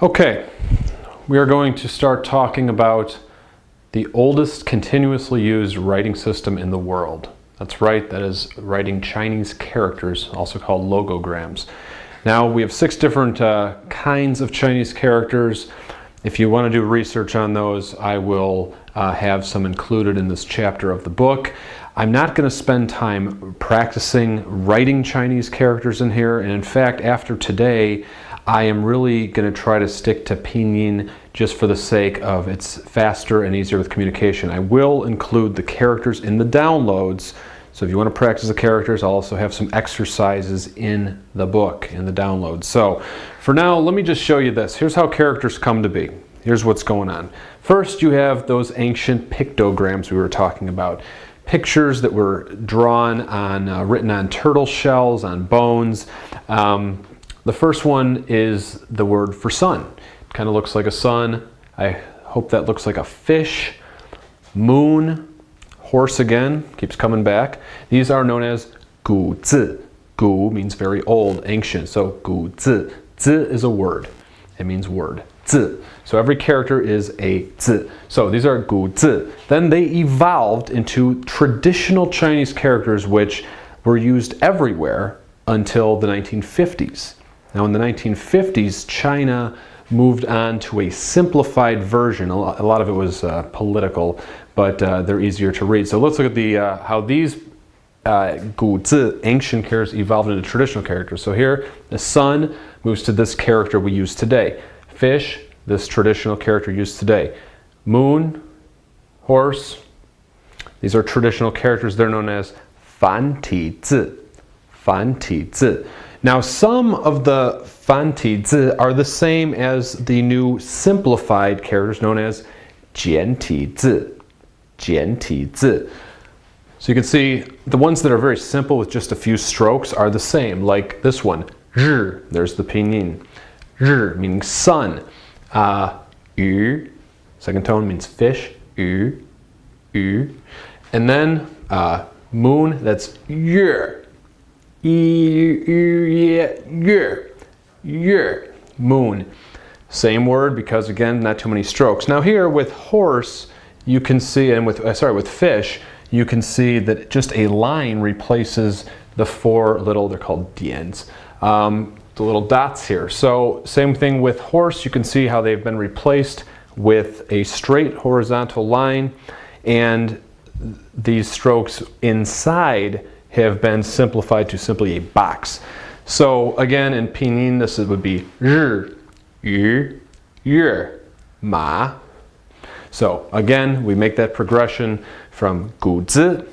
Okay, we are going to start talking about the oldest continuously used writing system in the world. That's right, that is writing Chinese characters, also called logograms. Now we have 6 different kinds of Chinese characters. If you want to do research on those, I will have some included in this chapter of the book. I'm not going to spend time practicing writing Chinese characters in here, and in fact, after today, I am really going to try to stick to pinyin just for the sake of it's faster and easier with communication. I will include the characters in the downloads, so if you want to practice the characters, I'll also have some exercises in the book, in the downloads. So for now, let me just show you this. Here's how characters come to be. Here's what's going on. First, you have those ancient pictograms we were talking about. Pictures that were drawn on, written on turtle shells, on bones. The first one is the word for sun. It kind of looks like a sun. I hope that looks like a fish. Moon. Horse again, keeps coming back. These are known as gu zi. Gu means very old, ancient. So gu zi. Zi is a word. It means word. Zi. So every character is a zi. So these are gu zi. Then they evolved into traditional Chinese characters which were used everywhere until the 1950s. Now in the 1950s, China moved on to a simplified version. A lot of it was political, but they're easier to read. So let's look at how these gu zi, ancient characters, evolved into traditional characters. So here, the sun moves to this character we use today. Fish, this traditional character used today. Moon, horse, these are traditional characters. They're known as fan ti zi. Fan ti zi. Now some of the fan ti zi are the same as the new simplified characters known as jian ti zi. Jian ti zi. So you can see the ones that are very simple with just a few strokes are the same, like this one, zhi, there's the pinyin. Zhi meaning sun. Yu, second tone means fish, yu, yu. And then moon, that's yue. Moon. Same word because again, not too many strokes. Now here with horse, you can see, and with fish, you can see that just a line replaces the 4 little, they're called dians, the little dots here. So same thing with horse, you can see how they've been replaced with a straight horizontal line, and these strokes inside have been simplified to simply a box. So again, in pinyin, this would be zhi, yu, yue, ma. So again, we make that progression from gu zi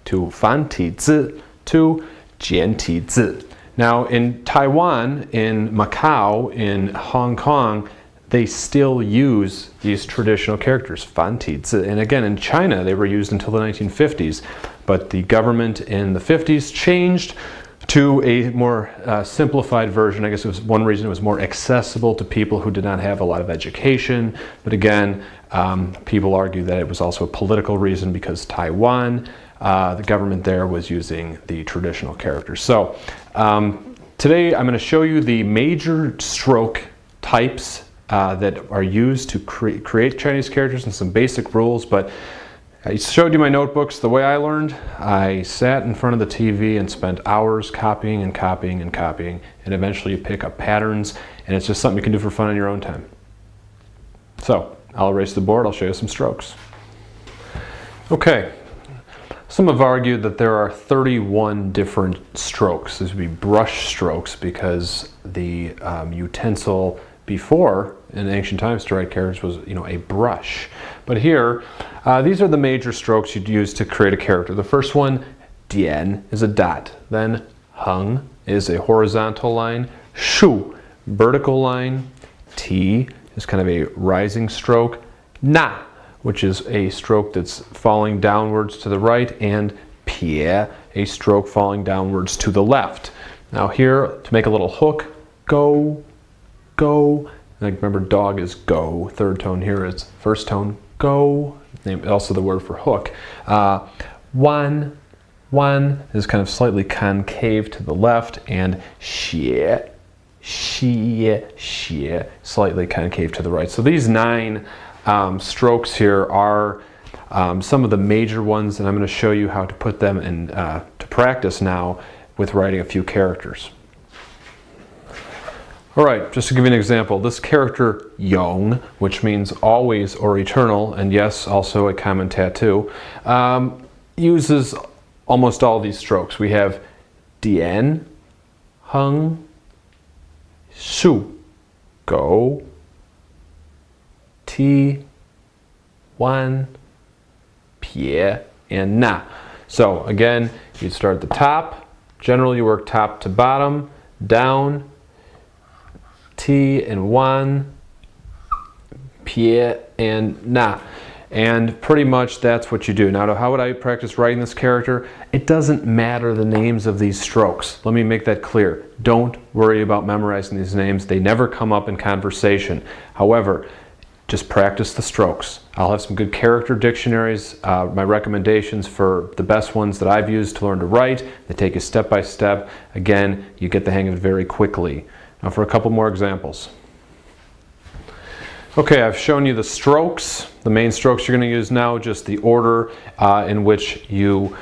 to fan ti zi to jian ti zi. Now in Taiwan, in Macau, in Hong Kong, they still use these traditional characters, fan ti zi. And again, in China, they were used until the 1950s. But the government in the 50s changed to a more simplified version. I guess it was one reason it was more accessible to people who did not have a lot of education. But again, people argue that it was also a political reason because Taiwan, the government there was using the traditional characters. So today I'm going to show you the major stroke types that are used to create Chinese characters and some basic rules. But I showed you my notebooks. The way I learned, I sat in front of the TV and spent hours copying and copying and copying, and eventually you pick up patterns, and it's just something you can do for fun on your own time. So I'll erase the board, I'll show you some strokes. Okay, some have argued that there are 31 different strokes. These would be brush strokes because the utensil before in ancient times to write characters was, a brush. But here, these are the major strokes you'd use to create a character. The first one, dian, is a dot. Then heng is a horizontal line. Shu, vertical line. Ti is kind of a rising stroke. Na, which is a stroke that's falling downwards to the right. And pie, a stroke falling downwards to the left. Now here, to make a little hook, go, go. And remember, dog is go. Third tone here is first tone, go. Also the word for hook. Wan is kind of slightly concave to the left, and xie xie, slightly concave to the right. So these 9 strokes here are some of the major ones, and I'm going to show you how to put them in to practice now with writing a few characters. All right, just to give you an example, this character Yong, which means always or eternal, and yes, also a common tattoo, uses almost all these strokes. We have Dian, Heng, Su, Go, Ti, Wan, Pie, and Na. So again, you start at the top. Generally, you work top to bottom, down, Ti and Wan, Pie and Na. And pretty much that's what you do. Now, how would I practice writing this character? It doesn't matter the names of these strokes. Let me make that clear. Don't worry about memorizing these names. They never come up in conversation. However, just practice the strokes. I'll have some good character dictionaries, my recommendations for the best ones that I've used to learn to write. They take you step by step. Again, you get the hang of it very quickly. Now for a couple more examples. Okay, I've shown you the strokes, the main strokes you're going to use now, just the order in which you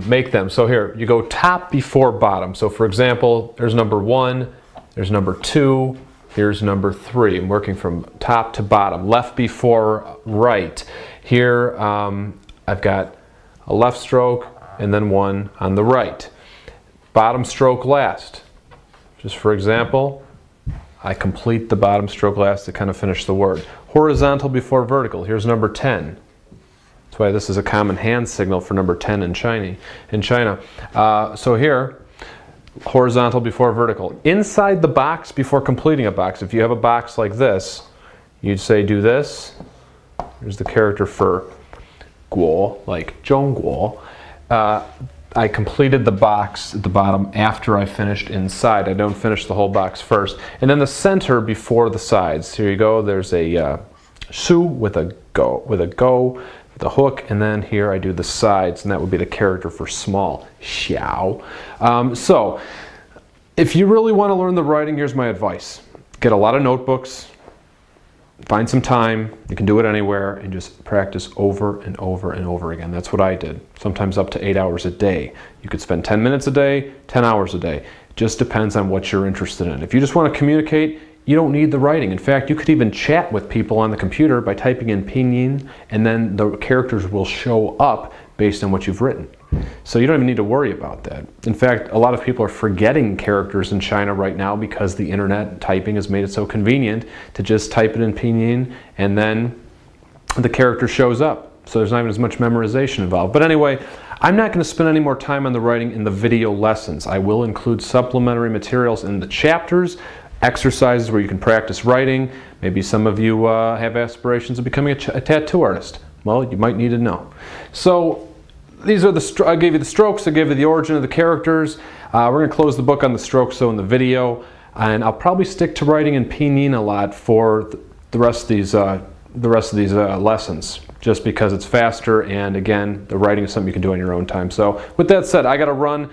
make them. So here, you go top before bottom. So for example, there's number 1, there's number 2, here's number 3. I'm working from top to bottom, left before right. Here I've got a left stroke and then one on the right. Bottom stroke last. Just for example, I complete the bottom stroke last to kind of finish the word. Horizontal before vertical. Here's number 10. That's why this is a common hand signal for number 10 in China. So here, horizontal before vertical. Inside the box before completing a box. If you have a box like this, you'd say do this. Here's the character for guo, like zhongguo. I completed the box at the bottom after I finished inside. I don't finish the whole box first. And then the center before the sides. Here you go. There's a su with a go, the hook, and then here I do the sides, and that would be the character for small, xiao. So if you really want to learn the writing, here's my advice. Get a lot of notebooks, find some time, you can do it anywhere, and just practice over and over and over again. That's what I did, sometimes up to 8 hours a day. You could spend 10 minutes a day, 10 hours a day. It just depends on what you're interested in. If you just want to communicate, you don't need the writing. In fact, you could even chat with people on the computer by typing in pinyin, and then the characters will show up based on what you've written. So you don't even need to worry about that. In fact, a lot of people are forgetting characters in China right now because the internet typing has made it so convenient to just type it in pinyin and then the character shows up. So there's not even as much memorization involved. But anyway, I'm not going to spend any more time on the writing in the video lessons. I will include supplementary materials in the chapters, exercises where you can practice writing. Maybe some of you have aspirations of becoming a tattoo artist. Well, you might need to know. So these are I gave you the strokes, I gave you the origin of the characters. We're going to close the book on the strokes so in the video, and I'll probably stick to writing in pinyin a lot for the rest of these lessons, just because it's faster, and again, the writing is something you can do on your own time. So with that said, I got to run.